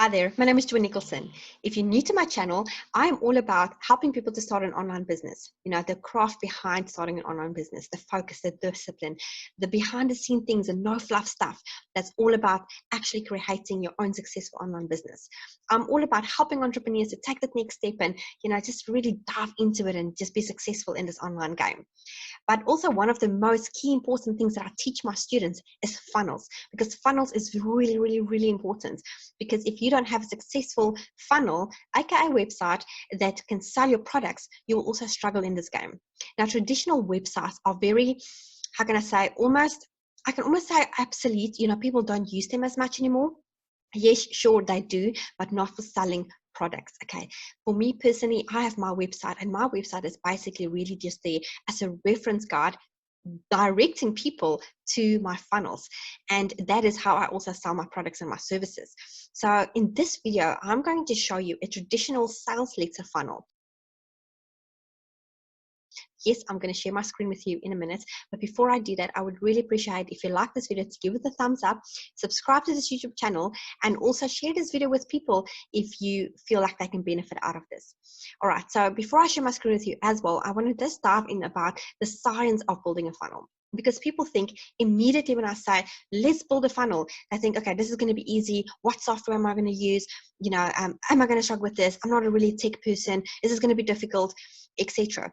Hi there, my name is Joanne Nicholson. If you're new to my channel, I'm all about helping people to start an online business. You know, the craft behind starting an online business, the focus, the discipline, the behind the scene things and no fluff stuff. That's all about actually creating your own successful online business. I'm all about helping entrepreneurs to take that next step and, just really dive into it and just be successful in this online game. But also one of the most key important things that I teach my students is funnels, because funnels is really, really, really important. Because if you don't have a successful funnel, aka website that can sell your products, you will also struggle in this game. Now, traditional websites are very, how can I say, I can almost say obsolete. People don't use them as much anymore. Yes, sure, they do, but not for selling products. Okay, for me personally, I have my website, and my website is basically really just there as a reference guide, directing people to my funnels. And that is how I also sell my products and my services. So in this video, I'm going to show you a traditional sales letter funnel. Yes, I'm going to share my screen with you in a minute. But before I do that, I would really appreciate if you like this video to give it a thumbs up, subscribe to this YouTube channel, and also share this video with people if you feel like they can benefit out of this. All right, so before I share my screen with you as well, I want to just dive in about the science of building a funnel. Because people think immediately when I say, let's build a funnel, they think, okay, this is going to be easy. What software am I going to use? Am I going to struggle with this? I'm not a really tech person. Is this going to be difficult, etc.?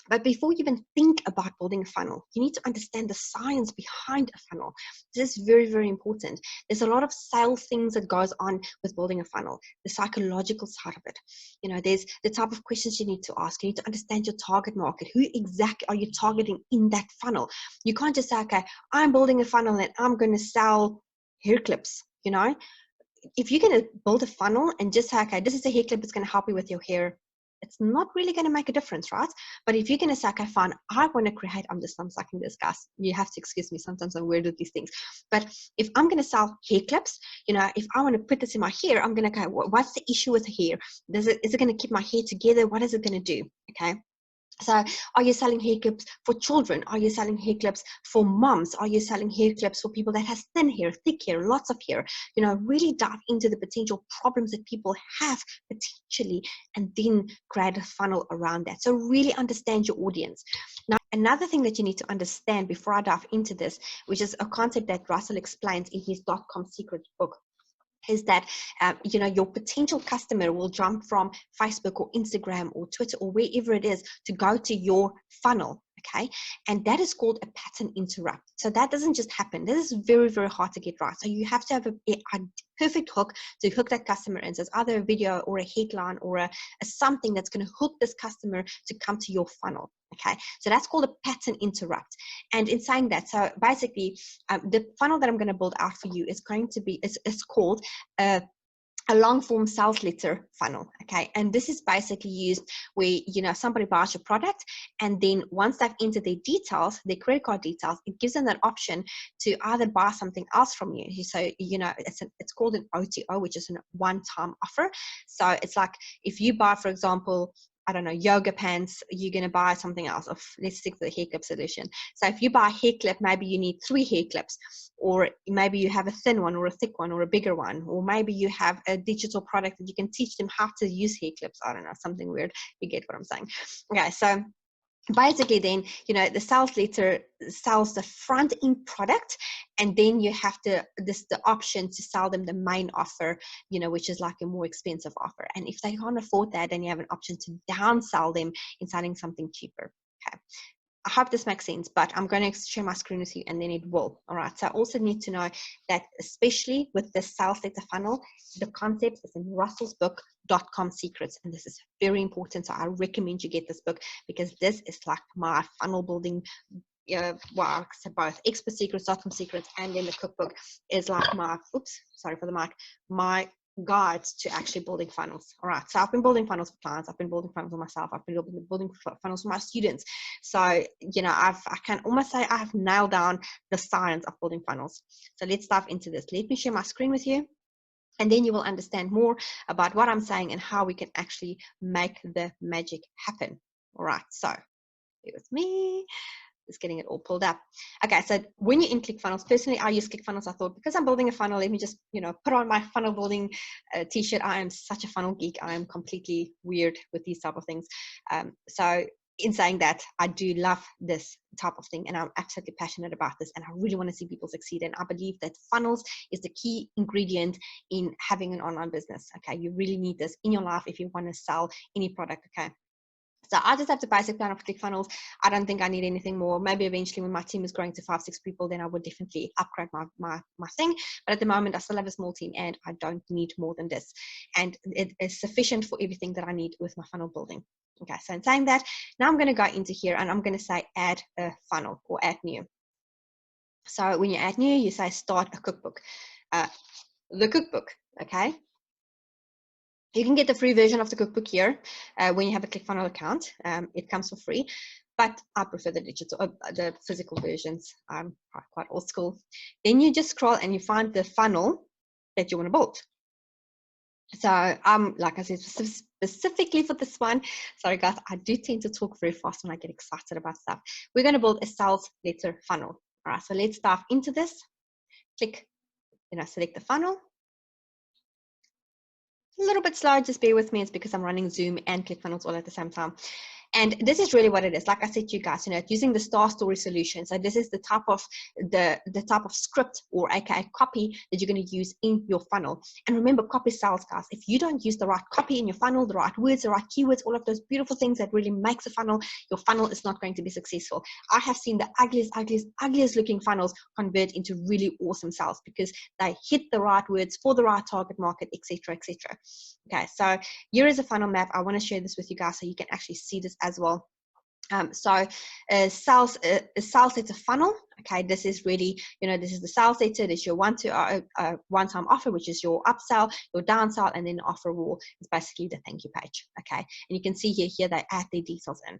But before you even think about building a funnel, you need to understand the science behind a funnel. This is very, very important. There's a lot of sales things that goes on with building a funnel, the psychological side of it. There's the type of questions you need to ask. You need to understand your target market. Who exactly are you targeting in that funnel? You can't just say, okay, I'm building a funnel and I'm going to sell hair clips. If you're going to build a funnel and just say, okay, this is a hair clip, it's going to help you with your hair, it's not really going to make a difference, right? But if you're going to say, okay, fine, I want to create, I'm sucking this, guys. You have to excuse me. Sometimes I'm weird with these things. But if I'm going to sell hair clips, if I want to put this in my hair, I'm going to, okay, what's the issue with the hair? Is it going to keep my hair together? What is it going to do? Okay. So are you selling hair clips for children? Are you selling hair clips for moms? Are you selling hair clips for people that has thin hair, thick hair, lots of hair? Really dive into the potential problems that people have potentially and then create a funnel around that. So really understand your audience. Now, another thing that you need to understand before I dive into this, which is a concept that Russell explains in his .com secret book, is that your potential customer will jump from Facebook or Instagram or Twitter or wherever it is to go to your funnel. Okay, and that is called a pattern interrupt. So that doesn't just happen. This is very, very hard to get right. So you have to have a perfect hook to hook that customer in. So it's either a video or a headline or a something that's going to hook this customer to come to your funnel. Okay, so that's called a pattern interrupt. And in saying that, so basically the funnel that I'm going to build out for you is going to be, it's called a long form sales letter funnel. Okay, and this is basically used where somebody buys your product, and then once they've entered their details, their credit card details, it gives them that option to either buy something else from you. So it's called an OTO, which is a one-time offer. So it's like if you buy, for example, I don't know, yoga pants, you're going to buy something else. Let's stick to the hair clip solution. So if you buy a hair clip, maybe you need 3 hair clips, or maybe you have a thin one or a thick one or a bigger one, or maybe you have a digital product that you can teach them how to use hair clips. I don't know, something weird. You get what I'm saying. Okay, so basically then, the sales letter sells the front end product, and then you have the option to sell them the main offer, which is like a more expensive offer. And if they can't afford that, then you have an option to downsell them in selling something cheaper. Okay. I hope this makes sense, but I'm going to share my screen with you and then it will. All right. So I also need to know that, especially with the sales letter funnel, the concept is in Russell's book, .com secrets. And this is very important. So I recommend you get this book, because this is like my funnel building. So both expert secrets, .com secrets, and then the cookbook is like my, sorry for the mic, my guides to actually building funnels. All right, so I've been building funnels for clients, I've been building funnels for myself, I've been building funnels for my students. So I can almost say I have nailed down the science of building funnels. So let's dive into this. Let me share my screen with you, and then you will understand more about what I'm saying and how we can actually make the magic happen. All right, so bear with me. just getting it all pulled up. Okay, so when you're in ClickFunnels, personally, I use ClickFunnels. I thought, because I'm building a funnel, let me just, put on my funnel building t-shirt. I am such a funnel geek. I am completely weird with these type of things. So in saying that, I do love this type of thing, and I'm absolutely passionate about this, and I really want to see people succeed. And I believe that funnels is the key ingredient in having an online business. Okay, you really need this in your life if you want to sell any product. Okay. So I just have the basic plan of ClickFunnels. I don't think I need anything more. Maybe eventually when my team is growing to 5-6 people, then I would definitely upgrade my thing. But at the moment, I still have a small team and I don't need more than this. And it is sufficient for everything that I need with my funnel building. Okay, so in saying that, now I'm going to go into here and I'm going to say add a funnel or add new. So when you add new, you say start a cookbook. The cookbook, okay? You can get the free version of the cookbook here when you have a ClickFunnels account. It comes for free, but I prefer the the physical versions. I'm quite old school. Then you just scroll and you find the funnel that you want to build. So like I said, specifically for this one, sorry guys, I do tend to talk very fast when I get excited about stuff. We're going to build a sales letter funnel. All right, so let's dive into this. Click, select the funnel. A little bit slow, just bear with me. It's because I'm running Zoom and ClickFunnels all at the same time. And this is really what it is. Like I said to you guys, using the star story solution. So this is the type of script or aka copy that you're going to use in your funnel. And remember, copy sells, guys. If you don't use the right copy in your funnel, the right words, the right keywords, all of those beautiful things that really makes a funnel, your funnel is not going to be successful. I have seen the ugliest looking funnels convert into really awesome sales because they hit the right words for the right target market, etc., etc. Okay, so here is a funnel map. I want to share this with you guys so you can actually see this as well. So sales letter funnel. Okay, this is really, this is the sales letter. This is your one-time offer, which is your upsell, your downsell, and then the offer wall is basically the thank you page. Okay, and you can see here they add their details in.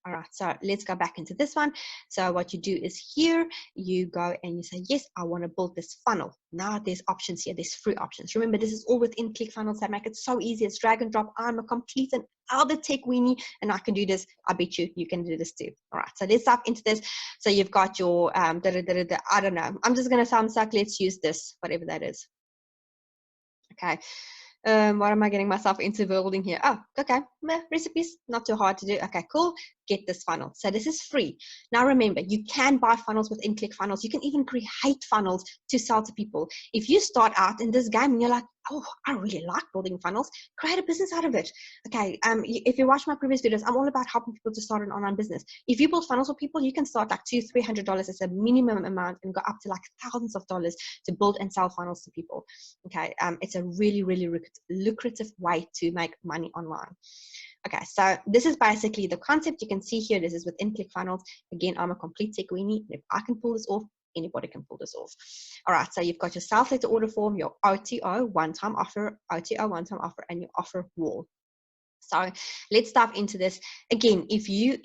All right, so let's go back into this one. So what you do is here, you go and you say, yes, I want to build this funnel. Now there's options here. There's free options. Remember, this is all within ClickFunnels that make it so easy. It's drag and drop. I'm a complete and other tech weenie, and I can do this. I bet you can do this too. All right, so let's dive into this. So you've got your, I don't know. I'm just going to sound like, let's use this, whatever that is. Okay. What am I getting myself into building here? Oh, okay. Recipes, not too hard to do. Okay, cool. Get this funnel. So this is free. Now remember, you can buy funnels within ClickFunnels. You can even create funnels to sell to people. If you start out in this game and you're like, oh, I really like building funnels, create a business out of it. Okay, if you watch my previous videos, I'm all about helping people to start an online business. If you build funnels for people, you can start like $200-300 as a minimum amount and go up to like thousands of dollars to build and sell funnels to people. Okay, it's a really, really lucrative way to make money online. Okay, so this is basically the concept. You can see here, this is within ClickFunnels. Again, I'm a complete tech weenie. If I can pull this off, anybody can pull this off. All right, so you've got your sales letter order form, your OTO, one-time offer, and your offer wall. So let's dive into this. Again, if you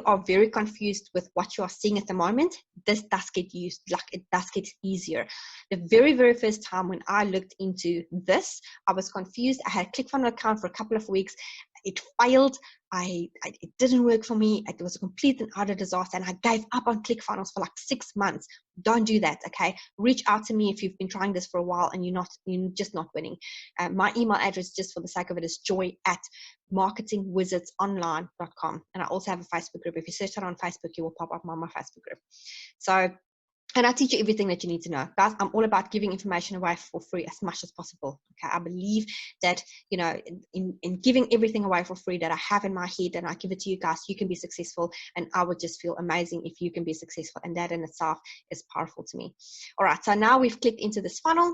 are very confused with what you are seeing at the moment, this does get used, like it does get easier. The very, very first time when I looked into this, I was confused. I had a ClickFunnels account for a couple of weeks. It failed. It didn't work for me. It was a complete and utter disaster, and I gave up on ClickFunnels for like 6 months. Don't do that, okay? Reach out to me if you've been trying this for a while and you're just not winning. My email address, just for the sake of it, is joy@marketingwizardsonline.com, and I also have a Facebook group. If you search that on Facebook, you will pop up on my Facebook group. So. And I teach you everything that you need to know. Guys, I'm all about giving information away for free as much as possible. Okay, I believe that, in giving everything away for free that I have in my head and I give it to you guys, you can be successful. And I would just feel amazing if you can be successful. And that in itself is powerful to me. All right, so now we've clicked into this funnel.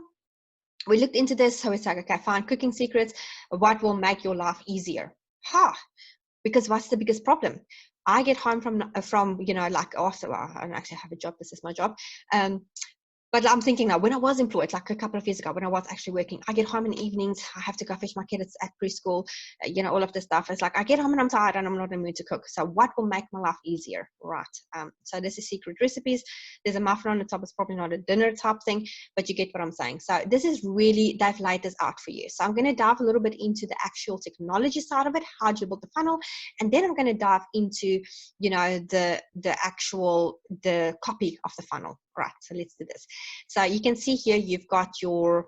We looked into this. So it's like, okay, find cooking secrets. What will make your life easier? Because what's the biggest problem? I get home from like after, well, I don't actually have a job. This is my job. But I'm thinking now, when I was employed, like a couple of years ago, when I was actually working, I get home in the evenings, I have to go fetch my kids at preschool, all of this stuff. It's like I get home and I'm tired and I'm not in the mood to cook. So what will make my life easier? Right. So this is secret recipes. There's a muffin on the top. It's probably not a dinner type thing, but you get what I'm saying. So this is really, they've laid this out for you. So I'm going to dive a little bit into the actual technology side of it, how do you build the funnel, and then I'm going to dive into, the copy of the funnel. Right. So let's do this. So you can see here, you've got your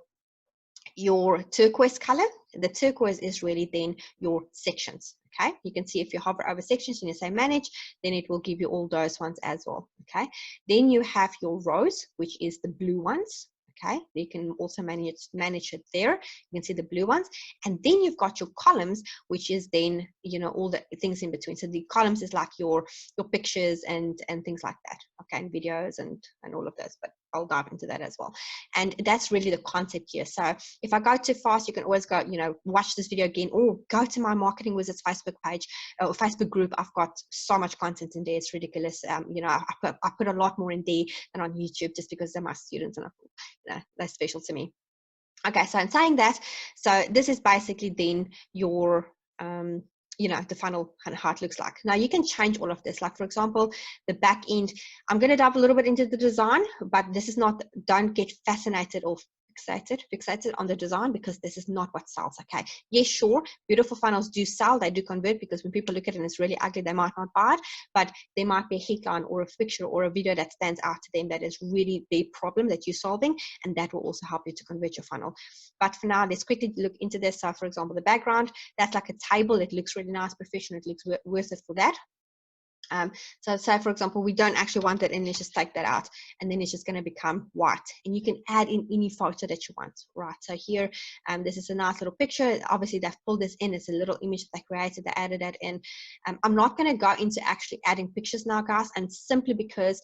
turquoise color. The turquoise is really then your sections. Okay, you can see if you hover over sections and you say manage, then it will give you all those ones as well. Okay, then you have your rows, which is the blue ones. Okay, you can also manage it there. You can see the blue ones, and then you've got your columns, which is then all the things in between. So the columns is like your pictures and things like that. Okay, and videos and all of those. But I'll dive into that as well. And that's really the concept here. So if I go too fast, you can always go, watch this video again, or go to my Marketing Wizards Facebook page or Facebook group. I've got so much content in there. It's ridiculous. I put a lot more in there than on YouTube, just because they're my students and they're special to me. Okay, so in saying that, so this is basically then your the funnel and how it looks like. Now you can change all of this. Like for example, the back end, I'm going to dive a little bit into the design, but this is not, don't get fascinated or fixated on the design, because this is not what sells. Okay, yes, sure, beautiful funnels do sell, they do convert, because when people look at it and it's really ugly, they might not buy it, but there might be a headline or a picture or a video that stands out to them that is really the problem that you're solving, and that will also help you to convert your funnel. But for now, let's quickly look into this. So for example, the background, that's like a table. It looks really nice, professional, it looks worth it for that. So say for example, we don't actually want that, and let's just take that out, and then it's just going to become white, and you can add in any photo that you want. Right, so here this is a nice little picture. Obviously they've pulled this in, it's a little image that they created, they added that in. I'm not going to go into actually adding pictures now, guys, and simply because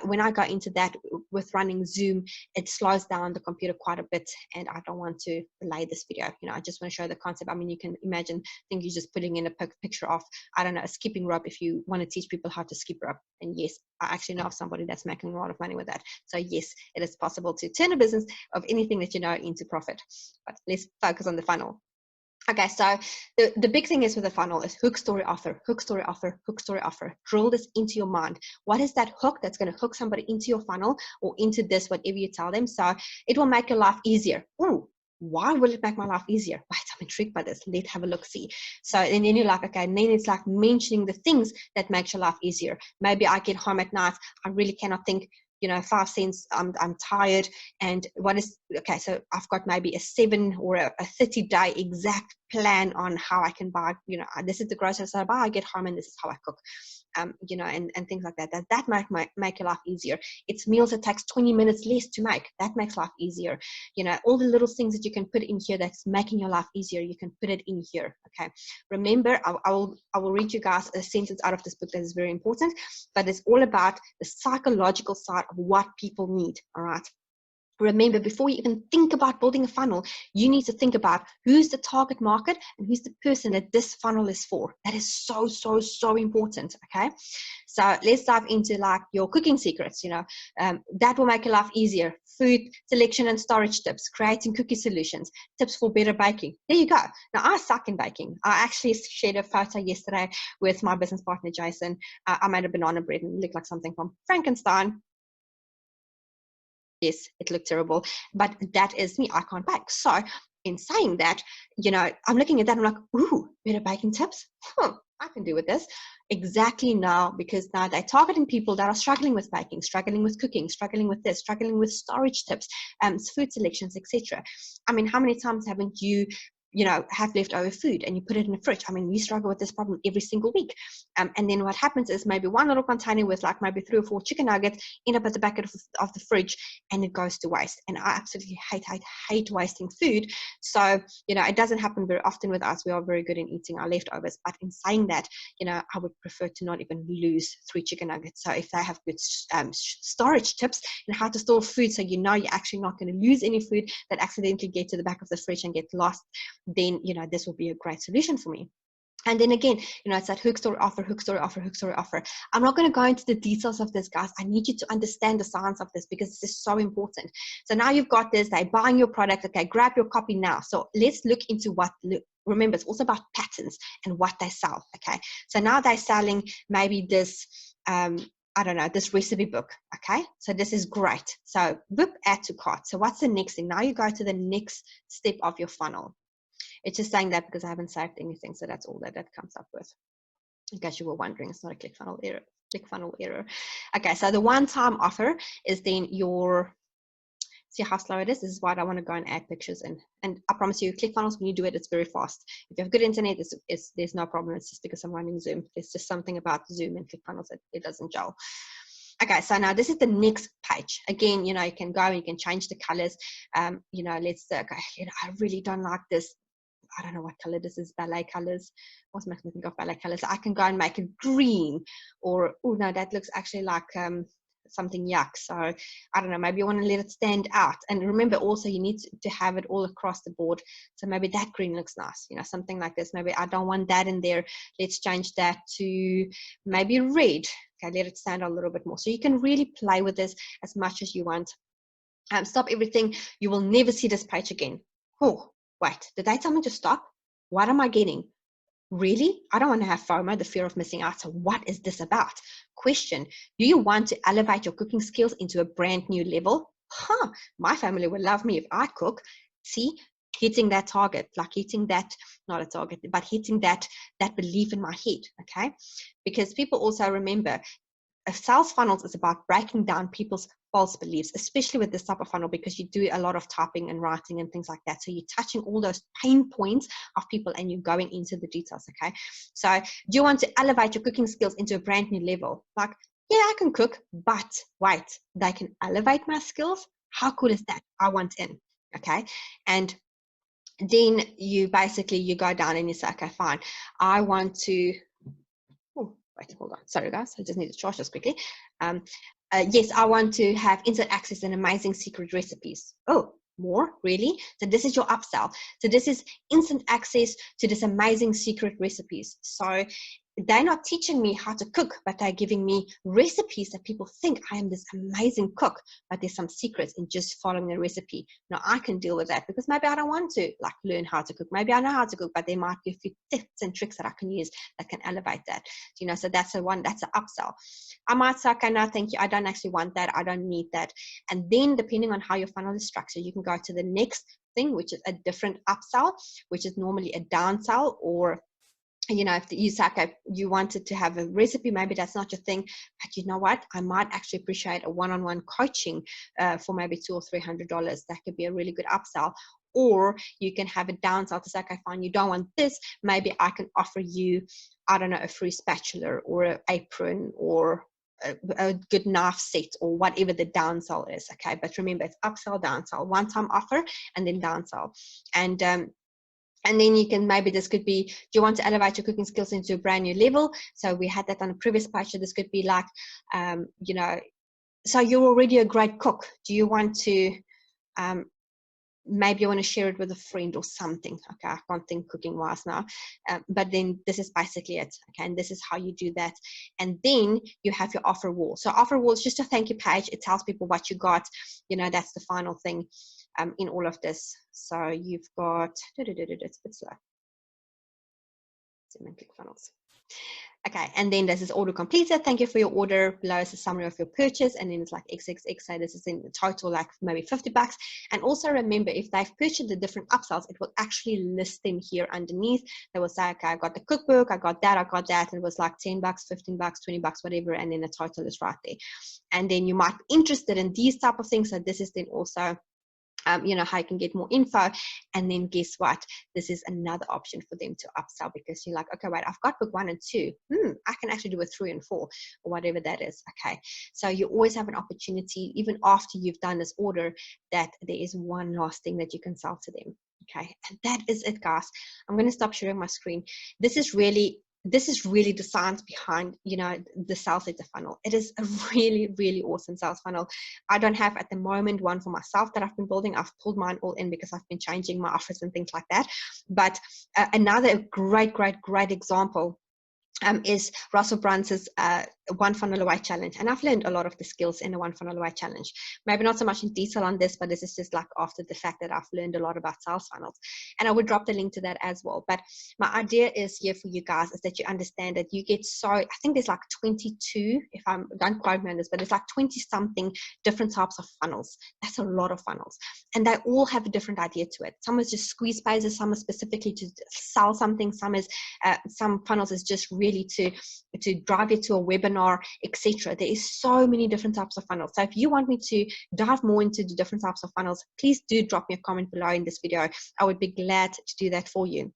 when I go into that with running Zoom, it slows down the computer quite a bit, and I don't want to delay this video. I just want to show the concept. I mean, you can imagine, think you're just putting in a picture of, I don't know, a skipping rope, if you want to teach people how to skip rope. And yes, I actually know of somebody that's making a lot of money with that. So yes, it is possible to turn a business of anything that you know into profit. But let's focus on the funnel. Okay, so the big thing is with the funnel is hook, story, offer, hook, story, offer, hook, story, offer. Drill this into your mind. What is that hook that's going to hook somebody into your funnel or into this, whatever you tell them? So it will make your life easier. Ooh, why will it make my life easier? Wait, I'm intrigued by this. Let's have a look, see. So, and then you're like, okay, and then it's like mentioning the things that makes your life easier. Maybe I get home at night, I really cannot think, 5 cents, I'm tired, and what is, okay, so I've got maybe a 7 or a 30-day exact plan on how I can buy, this is the groceries I buy, I get home, and this is how I cook, and things like that. That might make your life easier. It's meals that takes 20 minutes less to make. That makes life easier. All the little things that you can put in here that's making your life easier, you can put it in here. Okay. Remember, I will read you guys a sentence out of this book that is very important, but it's all about the psychological side of what people need. All right. Remember, before you even think about building a funnel, you need to think about who's the target market and who's the person that this funnel is for. That is so, so, so important. Okay. So let's dive into like your cooking secrets, that will make your life easier. Food selection and storage tips, creating cookie solutions, tips for better baking. There you go. Now I suck in baking. I actually shared a photo yesterday with my business partner, Jason. I made a banana bread and it looked like something from Frankenstein. Yes, it looked terrible, but that is me. I can't bake. So in saying that, I'm looking at that and I'm like, ooh, better baking tips. I can do with this. Exactly now, because now they're targeting people that are struggling with baking, struggling with cooking, struggling with this, struggling with storage tips, food selections, etc. I mean, how many times haven't you have leftover food and you put it in the fridge? I mean, we struggle with this problem every single week. And then what happens is maybe one little container with like maybe 3 or 4 chicken nuggets end up at the back of the fridge, and it goes to waste. And I absolutely hate wasting food. So, it doesn't happen very often with us. We are very good in eating our leftovers. But in saying that, I would prefer to not even lose 3 chicken nuggets. So if they have good storage tips and how to store food, so you're actually not going to lose any food that accidentally get to the back of the fridge and get lost, then this will be a great solution for me. And then again, it's that hook story offer, hook story offer, hook story offer. I'm not going to go into the details of this, guys. I need you to understand the science of this because this is so important. So now you've got this, they're buying your product. Okay, grab your copy now. So let's look into remember, it's also about patterns and what they sell. Okay, so now they're selling maybe this, I don't know, this recipe book. Okay, so this is great. So boop, add to cart. So what's the next thing? Now you go to the next step of your funnel. It's just saying that because I haven't saved anything. So that's all that comes up with. In case you were wondering, it's not a ClickFunnels error. ClickFunnels error. Okay, so the one-time offer is then your, see how slow it is? This is why I want to go and add pictures in. And I promise you, ClickFunnels, when you do it, it's very fast. If you have good internet, there's no problem. It's just because I'm running Zoom. There's just something about Zoom and ClickFunnels that it doesn't gel. Okay, so now this is the next page. Again, you can go and you can change the colors. Let's say, okay, I really don't like this. I don't know what color this is, ballet colors. What's making me think of ballet colors? I can go and make it green, or, oh no, that looks actually like something yuck. So I don't know, maybe you want to let it stand out. And remember also you need to have it all across the board. So maybe that green looks nice, something like this. Maybe I don't want that in there. Let's change that to maybe red. Okay, let it stand out a little bit more. So you can really play with this as much as you want. Stop everything. You will never see this page again. Oh, wait, did they tell me to stop? What am I getting? Really? I don't want to have FOMO, the fear of missing out. So what is this about? Question, do you want to elevate your cooking skills into a brand new level? My family would love me if I cook. See, hitting that target, like hitting that, not a target, but hitting that belief in my head, okay? Because people also remember, a sales funnels is about breaking down people's false beliefs, especially with this type of funnel, because you do a lot of typing and writing and things like that. So you're touching all those pain points of people and you're going into the details, okay? So do you want to elevate your cooking skills into a brand new level? Like, yeah, I can cook, but wait, they can elevate my skills? How cool is that? I want in, okay? And then you go down and you say, okay, fine. I want to, wait, hold on. Sorry, guys. I just need to charge this quickly. Yes, I want to have instant access and amazing secret recipes. Oh, more? Really? So this is your upsell. So this is instant access to this amazing secret recipes. So they're not teaching me how to cook, but they're giving me recipes that people think I am this amazing cook, but there's some secrets in just following the recipe. Now I can deal with that because maybe I don't want to learn how to cook. Maybe I know how to cook, but there might be a few tips and tricks that I can use that can elevate that. So that's the one, that's an upsell. I might say, okay, no, thank you. I don't actually want that. I don't need that. And then depending on how your funnel is structured, you can go to the next thing, which is a different upsell, which is normally a downsell, or if you say, okay, you wanted to have a recipe, maybe that's not your thing, but you know what? I might actually appreciate a one-on-one coaching for maybe $200 or $300. That could be a really good upsell. Or you can have a downsell to say, okay, fine, you don't want this. Maybe I can offer you, I don't know, a free spatula or an apron or a good knife set or whatever the downsell is. Okay, but remember, it's upsell, downsell, one-time offer, and then downsell. And then you can, maybe this could be, do you want to elevate your cooking skills into a brand new level? So we had that on a previous page. So this could be like, so you're already a great cook. Do you want to, maybe you want to share it with a friend or something. Okay, I can't think cooking wise now. But then this is basically it. Okay, and this is how you do that. And then you have your offer wall. So offer wall is just a thank you page. It tells people what you got. That's the final thing. In all of this. So you've got, it's a bit slow. ClickFunnels. Okay, and then this is order completed. Thank you for your order. Below is a summary of your purchase, and then it's like XXX. So this is in the total, like maybe $50. And also remember, if they've purchased the different upsells, it will actually list them here underneath. They will say, okay, I got the cookbook, I got that. It was like $10, $15, $20, whatever, and then the total is right there. And then you might be interested in these type of things. So this is then also how you can get more info. And then guess what? This is another option for them to upsell, because you're like, okay, wait, I've got book 1 and 2. I can actually do a 3 and 4 or whatever that is. Okay. So you always have an opportunity, even after you've done this order, that there is one last thing that you can sell to them. Okay. And that is it, guys. I'm going to stop sharing my screen. This is really this is really the science behind, the sales letter funnel. It is a really, really awesome sales funnel. I don't have at the moment one for myself that I've been building. I've pulled mine all in because I've been changing my offers and things like that. But another great example is Russell Brunson's One Funnel Away challenge. And I've learned a lot of the skills in the One Funnel Away challenge. Maybe not so much in detail on this, but this is just like after the fact that I've learned a lot about sales funnels. And I would drop the link to that as well. But my idea is here for you guys is that you understand that you get I think there's like 22, don't quote me on this, but it's like 20 something different types of funnels. That's a lot of funnels. And they all have a different idea to it. Some is just squeeze pages, some is specifically to sell something, some funnels is just really to drive you to a webinar, etc. There is so many different types of funnels. So if you want me to dive more into the different types of funnels, please do drop me a comment below in this video. I would be glad to do that for you.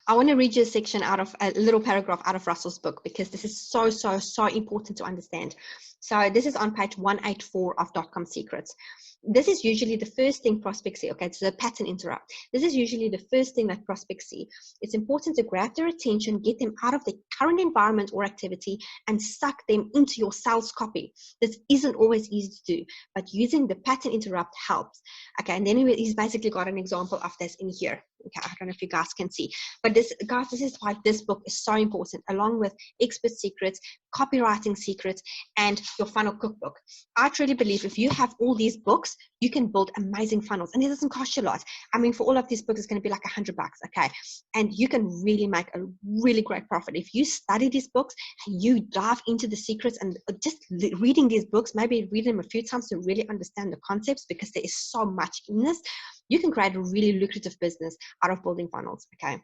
I want to read you a little paragraph out of Russell's book, because this is so important to understand. So this is on page 184 of .com Secrets. This is usually the first thing prospects see. Okay, it's a pattern interrupt. This is usually the first thing that prospects see. It's important to grab their attention, get them out of the current environment or activity, and suck them into your sales copy. This isn't always easy to do, but using the pattern interrupt helps. Okay, and then he's basically got an example of this in here. Okay, I don't know if you guys can see, but this is why this book is so important, along with expert secrets, copywriting secrets, and your funnel cookbook. I truly believe if you have all these books, you can build amazing funnels, and it doesn't cost you a lot. I mean, for all of these books, it's going to be like $100, okay? And you can really make a really great profit if you study these books and you dive into the secrets. And just reading these books, maybe read them a few times to really understand the concepts, because there is so much in this. You can create a really lucrative business out of building funnels, okay?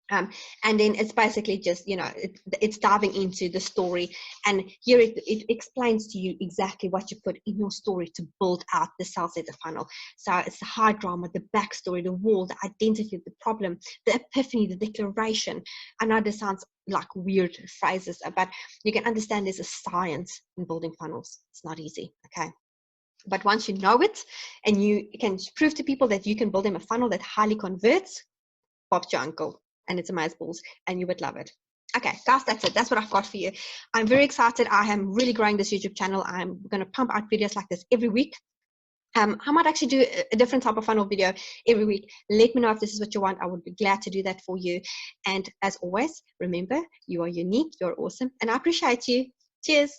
And then it's basically just, it's diving into the story. And here it explains to you exactly what you put in your story to build out the sales letter funnel. So it's the high drama, the backstory, the wall, the identity of the problem, the epiphany, the declaration. I know this sounds like weird phrases, but you can understand there's a science in building funnels. It's not easy, okay? But once you know it and you can prove to people that you can build them a funnel that highly converts, Bob's your uncle, and it's amazeballs, and you would love it. Okay, guys, that's it. That's what I've got for you. I'm very excited. I am really growing this YouTube channel. I'm going to pump out videos like this every week. I might actually do a different type of funnel video every week. Let me know if this is what you want. I would be glad to do that for you. And as always, remember, you are unique, you're awesome, and I appreciate you. Cheers.